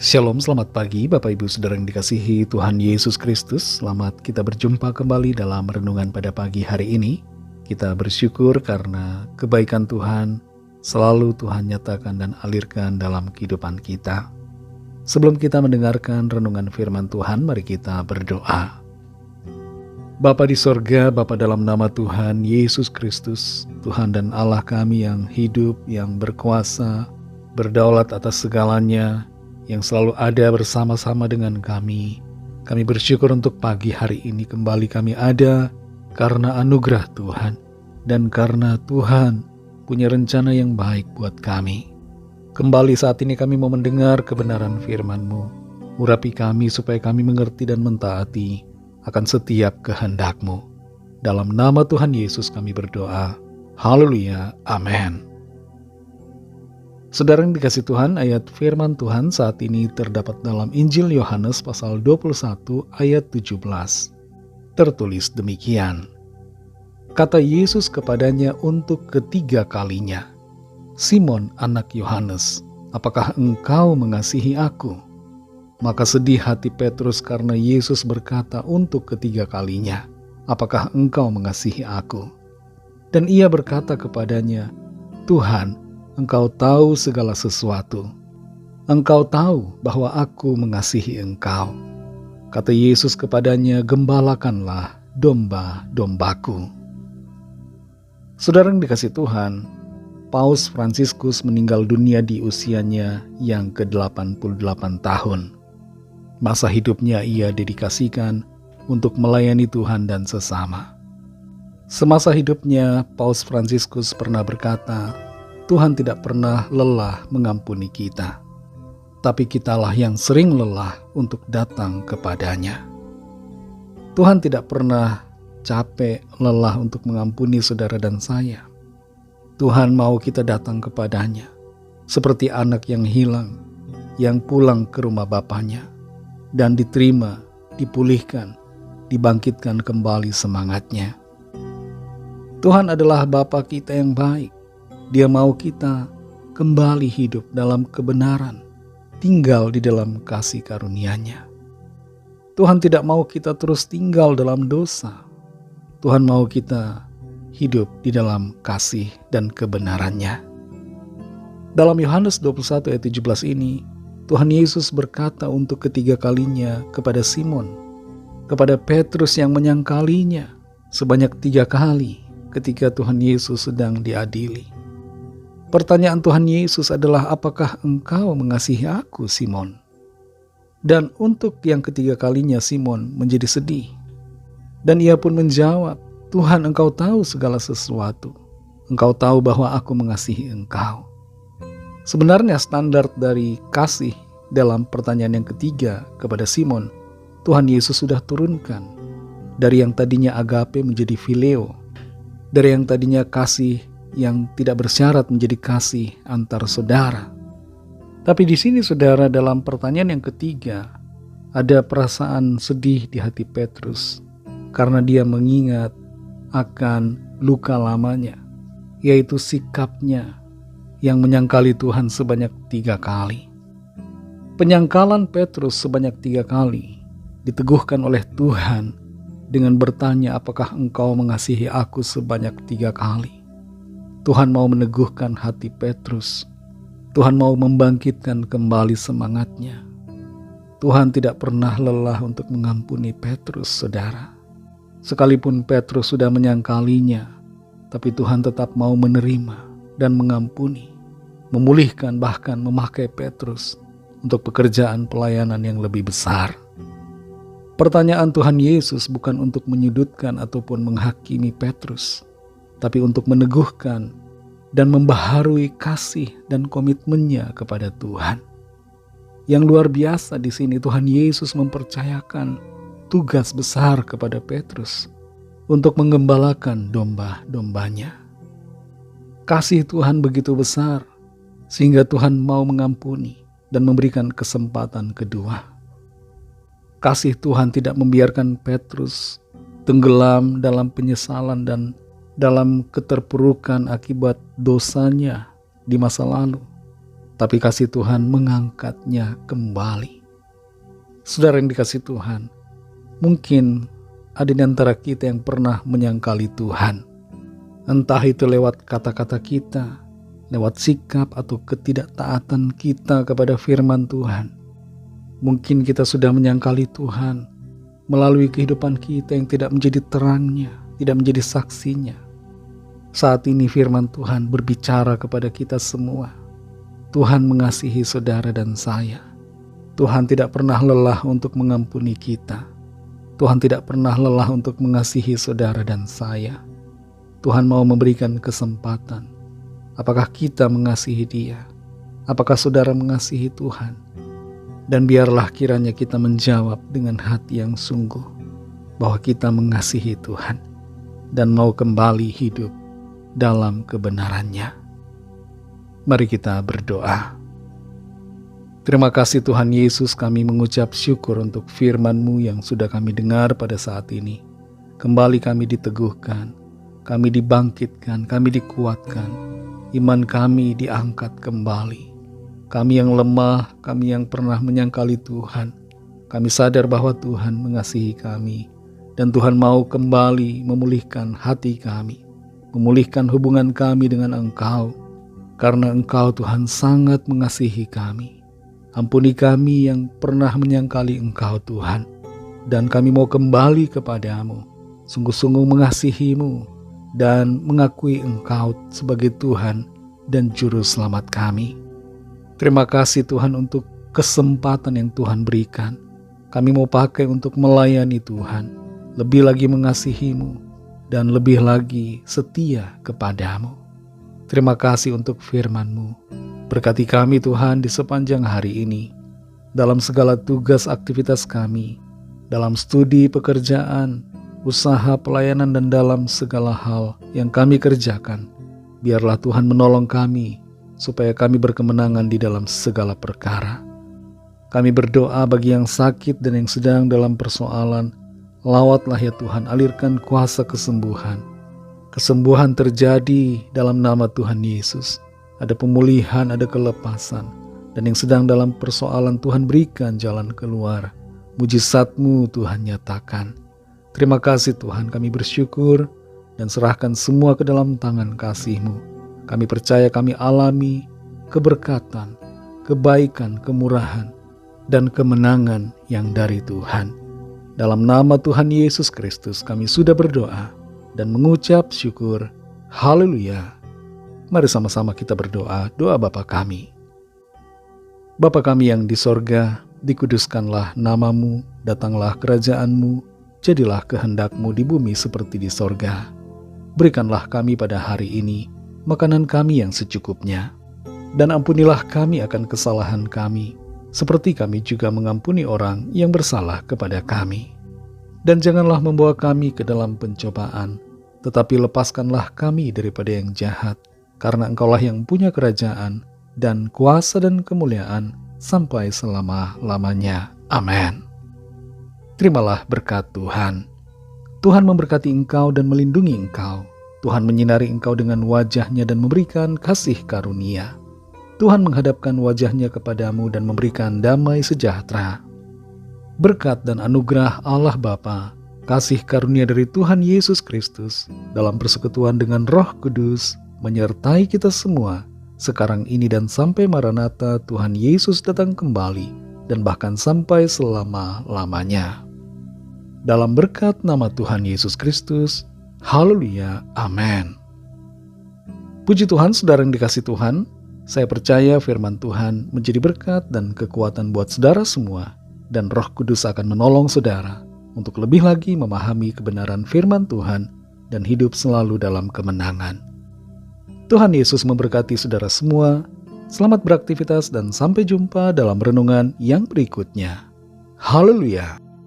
Shalom, selamat pagi Bapak Ibu Saudara yang dikasihi Tuhan Yesus Kristus. Selamat kita berjumpa kembali dalam renungan pada pagi hari ini. Kita bersyukur karena kebaikan Tuhan selalu Tuhan nyatakan dan alirkan dalam kehidupan kita. Sebelum kita mendengarkan renungan firman Tuhan, mari kita berdoa. Bapa di sorga, Bapa dalam nama Tuhan Yesus Kristus, Tuhan dan Allah kami yang hidup, yang berkuasa, berdaulat atas segalanya, yang selalu ada bersama-sama dengan kami. Kami bersyukur untuk pagi hari ini kembali kami ada karena anugerah Tuhan dan karena Tuhan punya rencana yang baik buat kami. Kembali saat ini kami mau mendengar kebenaran firman-Mu. Urapi kami supaya kami mengerti dan mentaati akan setiap kehendak-Mu. Dalam nama Tuhan Yesus kami berdoa. Haleluya. Amin. Saudara yang dikasih Tuhan, ayat firman Tuhan saat ini terdapat dalam Injil Yohanes pasal 21 ayat 17. Tertulis demikian. Kata Yesus kepadanya untuk ketiga kalinya, Simon anak Yohanes, apakah engkau mengasihi aku? Maka sedih hati Petrus karena Yesus berkata untuk ketiga kalinya, apakah engkau mengasihi aku? Dan ia berkata kepadanya, Tuhan, Engkau tahu segala sesuatu. Engkau tahu bahwa aku mengasihi engkau. Kata Yesus kepadanya, gembalakanlah domba-dombaku. Saudara yang dikasih Tuhan, Paus Fransiskus meninggal dunia di usianya yang ke-88 tahun. Masa hidupnya ia dedikasikan untuk melayani Tuhan dan sesama. Semasa hidupnya, Paus Fransiskus pernah berkata, Tuhan tidak pernah lelah mengampuni kita, tapi kitalah yang sering lelah untuk datang kepadanya. Tuhan tidak pernah capek lelah untuk mengampuni saudara dan saya. Tuhan mau kita datang kepadanya, seperti anak yang hilang, yang pulang ke rumah bapaknya, dan diterima, dipulihkan, dibangkitkan kembali semangatnya. Tuhan adalah Bapa kita yang baik. Dia mau kita kembali hidup dalam kebenaran, tinggal di dalam kasih karunia-Nya. Tuhan tidak mau kita terus tinggal dalam dosa. Tuhan mau kita hidup di dalam kasih dan kebenaran-Nya. Dalam Yohanes 21 ayat 17 ini, Tuhan Yesus berkata untuk ketiga kalinya kepada Simon, kepada Petrus yang menyangkalinya sebanyak 3 kali ketika Tuhan Yesus sedang diadili. Pertanyaan Tuhan Yesus adalah, apakah engkau mengasihi aku, Simon? Dan untuk yang ketiga kalinya Simon menjadi sedih. Dan ia pun menjawab, Tuhan, engkau tahu segala sesuatu. Engkau tahu bahwa aku mengasihi engkau. Sebenarnya standar dari kasih dalam pertanyaan yang ketiga kepada Simon, Tuhan Yesus sudah turunkan. Dari yang tadinya agape menjadi phileo. Dari yang tadinya kasih yang tidak bersyarat menjadi kasih antar saudara. Tapi di sini saudara, dalam pertanyaan yang ketiga ada perasaan sedih di hati Petrus karena dia mengingat akan luka lamanya, yaitu sikapnya yang menyangkali Tuhan sebanyak 3 kali. Penyangkalan Petrus sebanyak 3 kali diteguhkan oleh Tuhan dengan bertanya, apakah engkau mengasihi aku sebanyak 3 kali. Tuhan mau meneguhkan hati Petrus. Tuhan mau membangkitkan kembali semangatnya. Tuhan tidak pernah lelah untuk mengampuni Petrus, saudara. Sekalipun Petrus sudah menyangkalinya, tapi Tuhan tetap mau menerima dan mengampuni, memulihkan, bahkan memakai Petrus untuk pekerjaan pelayanan yang lebih besar. Pertanyaan Tuhan Yesus bukan untuk menyudutkan ataupun menghakimi Petrus, tapi untuk meneguhkan dan membaharui kasih dan komitmennya kepada Tuhan. Yang luar biasa di sini, Tuhan Yesus mempercayakan tugas besar kepada Petrus untuk menggembalakan domba-dombanya. Kasih Tuhan begitu besar sehingga Tuhan mau mengampuni dan memberikan kesempatan kedua. Kasih Tuhan tidak membiarkan Petrus tenggelam dalam penyesalan dan dalam keterpurukan akibat dosanya di masa lalu. tapi kasih Tuhan mengangkatnya kembali. Saudara yang dikasih Tuhan, mungkin ada di antara kita yang pernah menyangkali Tuhan. Entah itu lewat kata-kata kita, lewat sikap atau ketidaktaatan kita kepada firman Tuhan. Mungkin kita sudah menyangkali Tuhan melalui kehidupan kita yang tidak menjadi terangnya, tidak menjadi saksinya. Saat ini firman Tuhan berbicara kepada kita semua. Tuhan mengasihi saudara dan saya. Tuhan tidak pernah lelah untuk mengampuni kita. Tuhan tidak pernah lelah untuk mengasihi saudara dan saya. Tuhan mau memberikan kesempatan. Apakah kita mengasihi Dia? Apakah saudara mengasihi Tuhan? Dan biarlah kiranya kita menjawab dengan hati yang sungguh bahwa kita mengasihi Tuhan dan mau kembali hidup dalam kebenarannya. Mari kita berdoa. Terima kasih Tuhan Yesus, kami mengucap syukur untuk firman-Mu yang sudah kami dengar pada saat ini. Kembali kami diteguhkan, kami dibangkitkan, kami dikuatkan. Iman kami diangkat kembali. Kami yang lemah, kami yang pernah menyangkali Tuhan, kami sadar bahwa Tuhan mengasihi kami. Dan Tuhan mau kembali memulihkan hati kami, memulihkan hubungan kami dengan Engkau. Karena Engkau Tuhan sangat mengasihi kami. Ampuni kami yang pernah menyangkali Engkau Tuhan. Dan kami mau kembali kepadamu, sungguh-sungguh mengasihi-Mu dan mengakui Engkau sebagai Tuhan dan Juru Selamat kami. Terima kasih Tuhan untuk kesempatan yang Tuhan berikan. Kami mau pakai untuk melayani Tuhan, lebih lagi mengasihi-Mu, dan lebih lagi setia kepadamu. Terima kasih untuk firman-Mu. Berkati kami Tuhan di sepanjang hari ini, dalam segala tugas aktivitas kami, dalam studi pekerjaan, usaha pelayanan dan dalam segala hal yang kami kerjakan. Biarlah Tuhan menolong kami, supaya kami berkemenangan di dalam segala perkara. Kami berdoa bagi yang sakit dan yang sedang dalam persoalan. Lawatlah ya Tuhan, alirkan kuasa kesembuhan. Kesembuhan terjadi dalam nama Tuhan Yesus. Ada pemulihan, ada kelepasan. Dan yang sedang dalam persoalan Tuhan berikan jalan keluar. Mujizat-Mu Tuhan nyatakan. Terima kasih Tuhan, kami bersyukur dan serahkan semua ke dalam tangan kasih-Mu. Kami percaya kami alami keberkatan, kebaikan, kemurahan, dan kemenangan yang dari Tuhan. Dalam nama Tuhan Yesus Kristus kami sudah berdoa dan mengucap syukur. Haleluya. Mari sama-sama kita berdoa, doa Bapa kami. Bapa kami yang di sorga, dikuduskanlah nama-Mu, datanglah kerajaan-Mu, jadilah kehendak-Mu di bumi seperti di sorga. Berikanlah kami pada hari ini makanan kami yang secukupnya, dan ampunilah kami akan kesalahan kami, seperti kami juga mengampuni orang yang bersalah kepada kami. Dan janganlah membawa kami ke dalam pencobaan, tetapi lepaskanlah kami daripada yang jahat, karena Engkaulah yang punya kerajaan, dan kuasa dan kemuliaan, sampai selama-lamanya. Amin. Terimalah berkat Tuhan. Tuhan memberkati engkau dan melindungi engkau. Tuhan menyinari engkau dengan wajah-Nya dan memberikan kasih karunia. Tuhan menghadapkan wajah-Nya kepadamu dan memberikan damai sejahtera. Berkat dan anugerah Allah Bapa, kasih karunia dari Tuhan Yesus Kristus, dalam persekutuan dengan Roh Kudus, menyertai kita semua, sekarang ini dan sampai Maranatha Tuhan Yesus datang kembali, dan bahkan sampai selama-lamanya. Dalam berkat nama Tuhan Yesus Kristus, haleluya, amin. Puji Tuhan, saudara yang dikasih Tuhan, saya percaya firman Tuhan menjadi berkat dan kekuatan buat saudara semua, dan Roh Kudus akan menolong saudara untuk lebih lagi memahami kebenaran firman Tuhan dan hidup selalu dalam kemenangan. Tuhan Yesus memberkati saudara semua. Selamat beraktivitas dan sampai jumpa dalam renungan yang berikutnya. Haleluya.